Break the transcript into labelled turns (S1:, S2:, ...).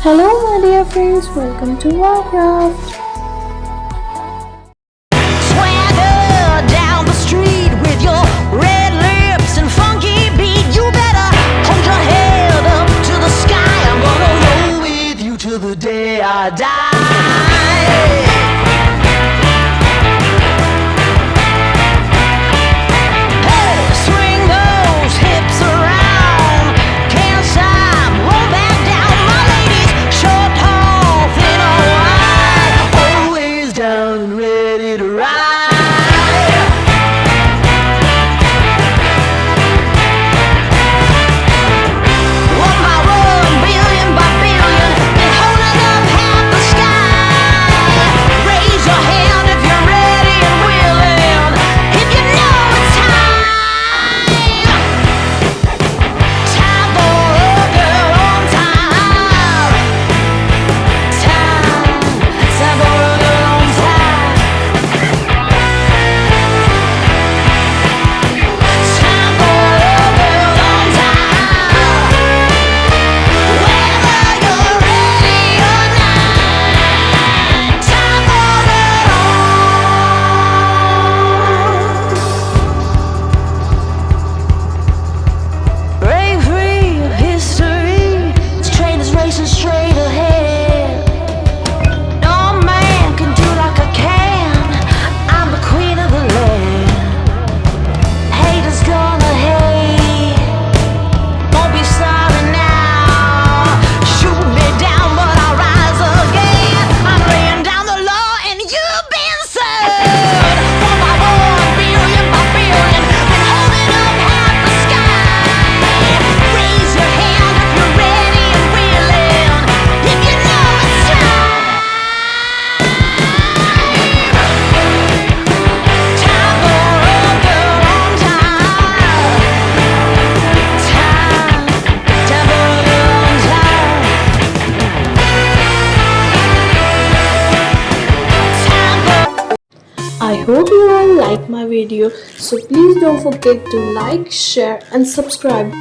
S1: Hello, my dear friends, welcome to our craft.
S2: Swagger down the street with your red lips and funky beat. You better hold your head up to the sky. I'm gonna roll with you till the day I die. Hey, swing those hips around. Can't stop, roll back down. My ladies, short, tall, thin or wide, always down and ready to ride. One by one, billion by billion, been holding up half the sky. Raise your hand if you're ready and willing, if you know it's time. Time for a girl on time. Time for a girl on time. Time for a girl on time. Whether you're ready or not, time for a girl. Break free of history. This train is racing straight ahead. No man can do like I can. I'm the queen of the land. Haters gonna hate. Won't be sorry now. Shoot me down, but I'll rise again. I'm laying down the law, and you've been served. One by one, billion by billion, been holding up half the sky. Raise your hand if you're ready and willing, if you know it's time. Time for a girl on time. Time for a girl on time.
S1: I hope you all like my video, so please don't forget to like, share, and subscribe.